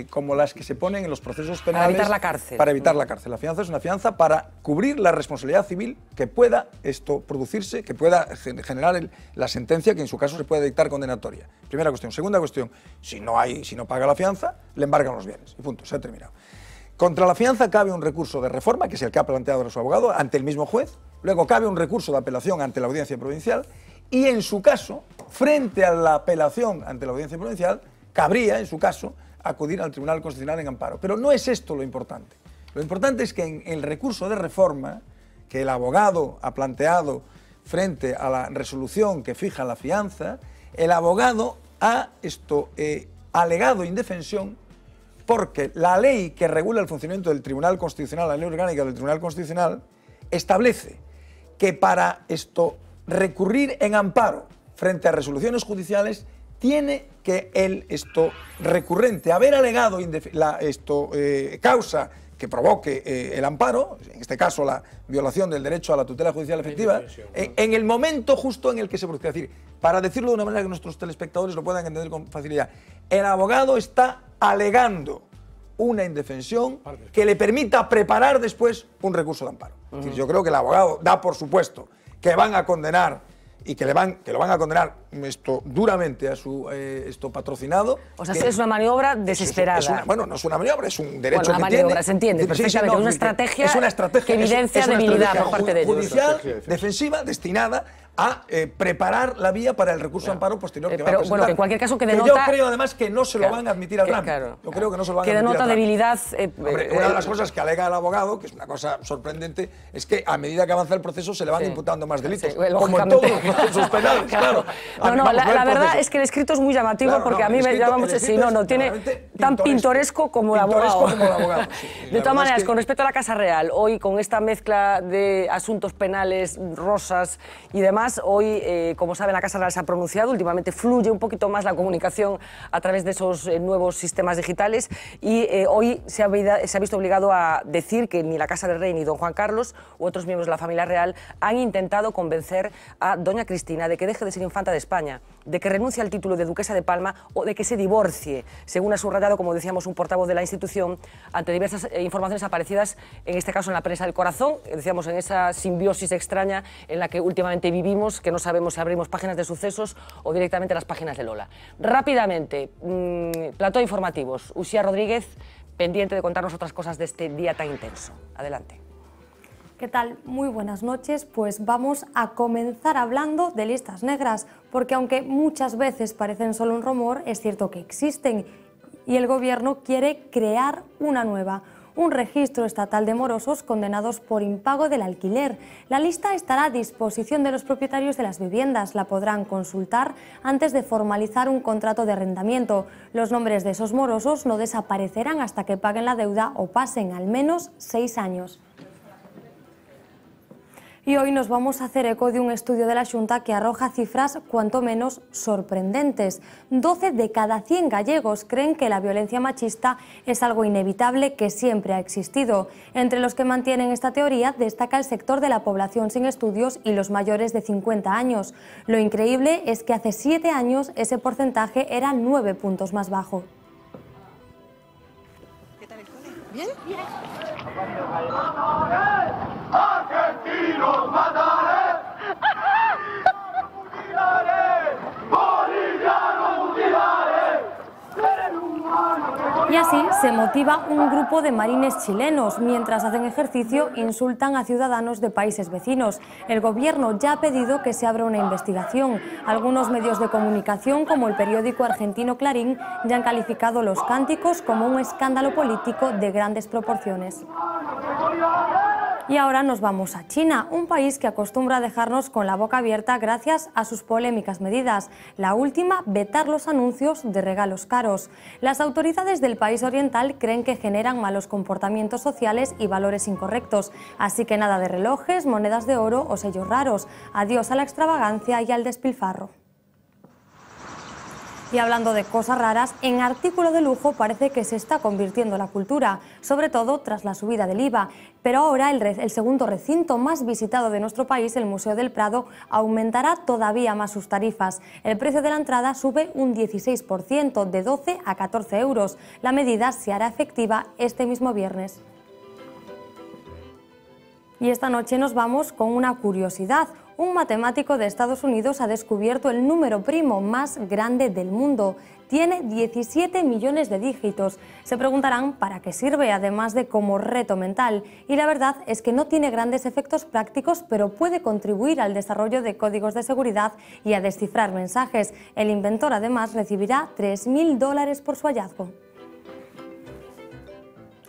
como las que se ponen en los procesos penales... Para evitar la cárcel. Para evitar la cárcel. La fianza es una fianza para cubrir la responsabilidad civil que pueda producirse, que pueda generar la sentencia que en su caso se puede dictar condenatoria. Primera cuestión. Segunda cuestión, si no paga la fianza, le embargan los bienes. Y punto, se ha terminado. Contra la fianza cabe un recurso de reforma, que es el que ha planteado su abogado, ante el mismo juez. Luego cabe un recurso de apelación ante la Audiencia Provincial. Y en su caso, frente a la apelación ante la Audiencia Provincial, cabría, en su caso, acudir al Tribunal Constitucional en amparo. Pero no es esto lo importante. Lo importante es que en el recurso de reforma que el abogado ha planteado frente a la resolución que fija la fianza, el abogado ha alegado indefensión porque la ley que regula el funcionamiento del Tribunal Constitucional, la ley orgánica del Tribunal Constitucional, establece que para recurrir en amparo frente a resoluciones judiciales tiene que el recurrente haber alegado causa que provoque el amparo, en este caso la violación del derecho a la tutela judicial efectiva, en el momento justo en el que se produce. Es decir, para decirlo de una manera que nuestros telespectadores lo puedan entender con facilidad, el abogado está alegando una indefensión que le permita preparar después un recurso de amparo. Es decir, yo creo que el abogado da por supuesto que van a condenar y que lo van a condenar duramente a su patrocinado. O sea, es una maniobra desesperada. Bueno, no es una maniobra, es un derecho una maniobra, se entiende perfectamente, una estrategia que evidencia debilidad por parte de ellos. Judicial, defensiva, destinada a preparar la vía para el recurso de amparo posterior que va a presentar. Bueno, que en cualquier caso que denota... yo creo además que no se lo van a admitir al RAM. Yo creo que no se lo van a admitir al RAM. Que denota debilidad... Hombre, una de las cosas que alega el abogado, que es una cosa sorprendente, es que a medida que avanza el proceso se le van imputando más delitos. Como en todos los procesos penales, claro. La verdad es que el escrito es muy llamativo porque a mí me llama mucho... Sí, no, tiene tan pintoresco como el abogado. De todas maneras, con respecto a la Casa Real, hoy con esta mezcla de asuntos penales, rosas y demás, hoy, como saben, la Casa Real se ha pronunciado, últimamente fluye un poquito más la comunicación a través de esos nuevos sistemas digitales y hoy se ha visto obligado a decir que ni la Casa del Rey ni don Juan Carlos u otros miembros de la familia real han intentado convencer a doña Cristina de que deje de ser infanta de España, de que renuncie al título de duquesa de Palma o de que se divorcie, según ha subrayado, como decíamos, un portavoz de la institución ante diversas informaciones aparecidas, en este caso en la prensa del corazón, decíamos en esa simbiosis extraña en la que últimamente vivimos, que no sabemos si abrimos páginas de sucesos o directamente las páginas de Lola. Rápidamente, plató informativos. Uxía Rodríguez, pendiente de contarnos otras cosas de este día tan intenso. Adelante. ¿Qué tal? Muy buenas noches. Pues vamos a comenzar hablando de listas negras, porque aunque muchas veces parecen solo un rumor, es cierto que existen y el Gobierno quiere crear una nueva. Un registro estatal de morosos condenados por impago del alquiler. La lista estará a disposición de los propietarios de las viviendas. La podrán consultar antes de formalizar un contrato de arrendamiento. Los nombres de esos morosos no desaparecerán hasta que paguen la deuda o pasen al menos 6 años. Y hoy nos vamos a hacer eco de un estudio de la Xunta que arroja cifras cuanto menos sorprendentes. 12 de cada 100 gallegos creen que la violencia machista es algo inevitable que siempre ha existido. Entre los que mantienen esta teoría destaca el sector de la población sin estudios y los mayores de 50 años. Lo increíble es que hace 7 años ese porcentaje era 9 puntos más bajo. ¿Qué tal el cole? ¿Bien? Bien. ¡Argentinos mataré! ¡Bolivianos mutilaré! Y así se motiva un grupo de marines chilenos. Mientras hacen ejercicio, insultan a ciudadanos de países vecinos. El Gobierno ya ha pedido que se abra una investigación. Algunos medios de comunicación, como el periódico argentino Clarín, ya han calificado los cánticos como un escándalo político de grandes proporciones. Y ahora nos vamos a China, un país que acostumbra a dejarnos con la boca abierta gracias a sus polémicas medidas. La última, vetar los anuncios de regalos caros. Las autoridades del país oriental creen que generan malos comportamientos sociales y valores incorrectos. Así que nada de relojes, monedas de oro o sellos raros. Adiós a la extravagancia y al despilfarro. Y hablando de cosas raras, en artículo de lujo parece que se está convirtiendo la cultura, sobre todo tras la subida del IVA. Pero ahora el segundo recinto más visitado de nuestro país, el Museo del Prado, aumentará todavía más sus tarifas. El precio de la entrada sube un 16%, de 12 a 14 euros. La medida se hará efectiva este mismo viernes. Y esta noche nos vamos con una curiosidad. Un matemático de Estados Unidos ha descubierto el número primo más grande del mundo. Tiene 17 millones de dígitos. Se preguntarán para qué sirve, además de como reto mental. Y la verdad es que no tiene grandes efectos prácticos, pero puede contribuir al desarrollo de códigos de seguridad y a descifrar mensajes. El inventor además recibirá $3.000 por su hallazgo.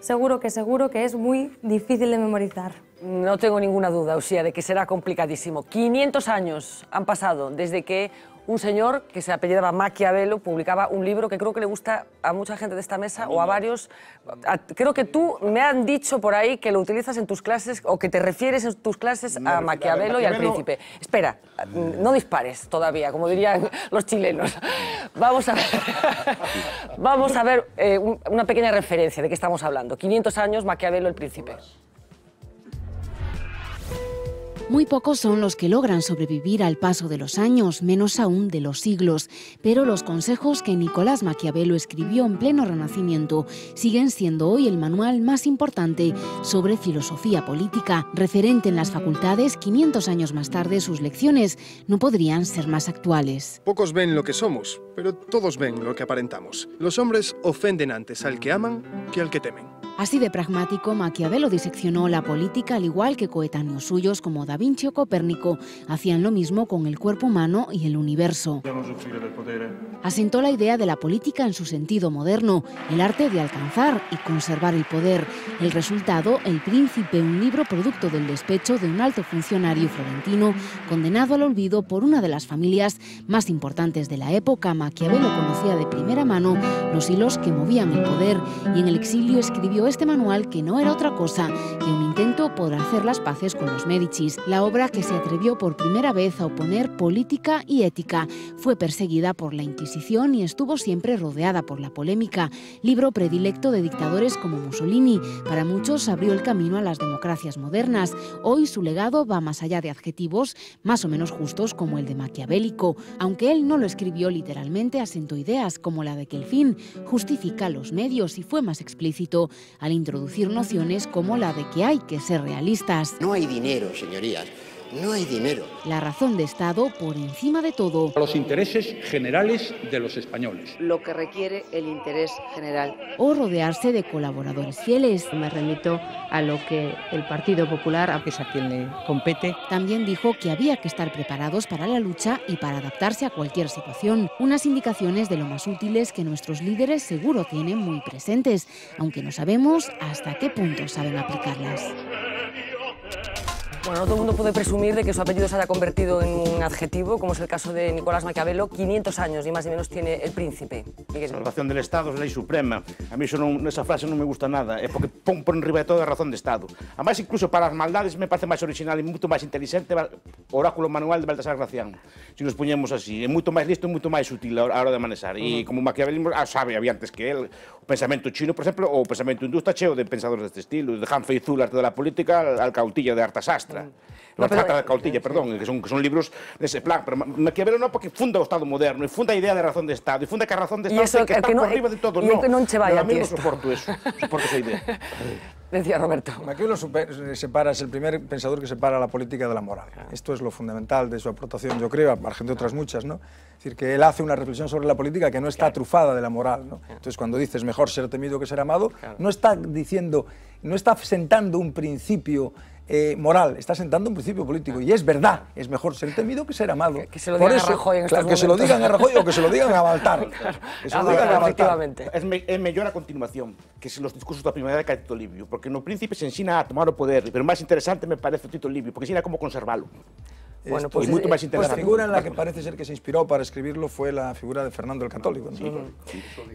Seguro que es muy difícil de memorizar. No tengo ninguna duda, Uxía, de que será complicadísimo. 500 años han pasado desde que un señor que se apellidaba Maquiavelo publicaba un libro que creo que le gusta a mucha gente de esta mesa o a varios. Creo que tú me han dicho por ahí que lo utilizas en tus clases o que te refieres en tus clases a Maquiavelo y al Príncipe. Espera, no dispares todavía, como dirían los chilenos. Vamos a ver una pequeña referencia de qué estamos hablando. 500 años, Maquiavelo, el Príncipe. Muy pocos son los que logran sobrevivir al paso de los años, menos aún de los siglos. Pero los consejos que Nicolás Maquiavelo escribió en pleno Renacimiento siguen siendo hoy el manual más importante sobre filosofía política. Referente en las facultades, 500 años más tarde sus lecciones no podrían ser más actuales. Pocos ven lo que somos, pero todos ven lo que aparentamos. Los hombres ofenden antes al que aman que al que temen. Así de pragmático, Maquiavelo diseccionó la política, al igual que coetáneos suyos como Da Vinci o Copérnico hacían lo mismo con el cuerpo humano y el universo. Asentó la idea de la política en su sentido moderno, el arte de alcanzar y conservar el poder. El resultado, El Príncipe, un libro producto del despecho de un alto funcionario florentino condenado al olvido por una de las familias más importantes de la época. Maquiavelo conocía de primera mano los hilos que movían el poder y en el exilio escribió este manual que no era otra cosa que un intento por hacer las paces con los Médicis. La obra, que se atrevió por primera vez a oponer política y ética, fue perseguida por la Inquisición y estuvo siempre rodeada por la polémica. Libro predilecto de dictadores como Mussolini, para muchos abrió el camino a las democracias modernas. Hoy su legado va más allá de adjetivos más o menos justos como el de maquiavélico. Aunque él no lo escribió literalmente, asentó ideas como la de que el fin justifica los medios y fue más explícito al introducir nociones como la de que hay que ser realistas. No hay dinero, señorías, no hay dinero. La razón de Estado por encima de todo. Los intereses generales de los españoles. Lo que requiere el interés general. O rodearse de colaboradores fieles. Me remito a lo que el Partido Popular, es a quien le compete. También dijo que había que estar preparados para la lucha y para adaptarse a cualquier situación. Unas indicaciones de lo más útiles que nuestros líderes seguro tienen muy presentes, aunque no sabemos hasta qué punto saben aplicarlas. Bueno, no todo el mundo puede presumir de que su apellido se haya convertido en un adjetivo, como es el caso de Nicolás Maquiavelo. 500 años, ni más ni menos, tiene el príncipe. Miguel. Salvación del Estado es lei suprema. A mí esa frase non me gusta nada, é porque pon por enriba de todo a razón de Estado. Además, incluso para as maldades me parece máis original e moito máis inteligente o oráculo manual de Baltasar Gracián. Se nos poñemos así, é moito máis listo e moito máis útil a hora de manejar. E como Maquiavelismo, sabe, había antes que él, o pensamento chino, por exemplo, ou o pensamento hindú está cheo de pensadores deste estilo, de Han Feizul, arte de la política, al Cautilla de Artasastra. La Trata de Cautilla, perdón, que son libros dese plan, pero Maquiavelo non porque funda o Estado moderno, e funda a idea de razón de Estado, e funda que a razón de Estado que está por riba de todo, non. E non che vai a ti isto. Soporto eso, soporto esa idea. Decía Roberto. Maquiavelo es el primer pensador que separa la política de la moral. Esto es lo fundamental de su aportación, yo creo, al margen de otras muchas, ¿no? Es decir, que él hace una reflexión sobre la política que no está trufada de la moral, ¿no? Entonces, cuando dices mejor ser temido que ser amado, no está diciendo, no está sentando un principio moral, está sentando un principio político, y es verdad, es mejor ser temido que ser amado. Que se lo digan a Rajoy en estos momentos. Que se lo digan a Rajoy o que se lo digan a Baltar. Que se lo digan a Baltar. É mellor a continuación que los discursos da primavera de Tito Livio, porque no Príncipe se ensina a tomar o poder, pero máis interesante me parece o Tito Livio, porque ensina como conservalo. Bueno, pues, la figura en la que parece ser que se inspiró para escribirlo fue la figura de Fernando el Católico, ¿no?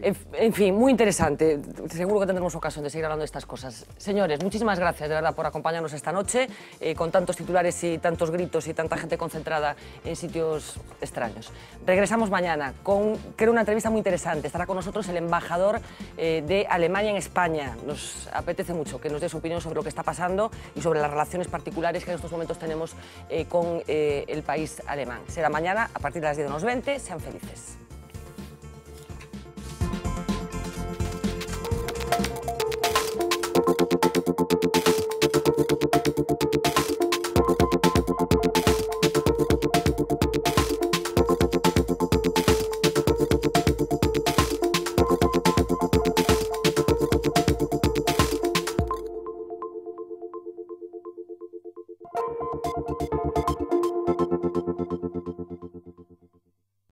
En fin, muy interesante. Seguro que tendremos ocasión de seguir hablando de estas cosas. Señores, muchísimas gracias de verdad por acompañarnos esta noche, con tantos titulares y tantos gritos y tanta gente concentrada en sitios extraños. Regresamos mañana con, creo, una entrevista muy interesante. Estará con nosotros el embajador de Alemania en España. Nos apetece mucho que nos dé su opinión sobre lo que está pasando y sobre las relaciones particulares que en estos momentos tenemos con el país alemán. Será mañana a partir de las 10:20. Sean felices.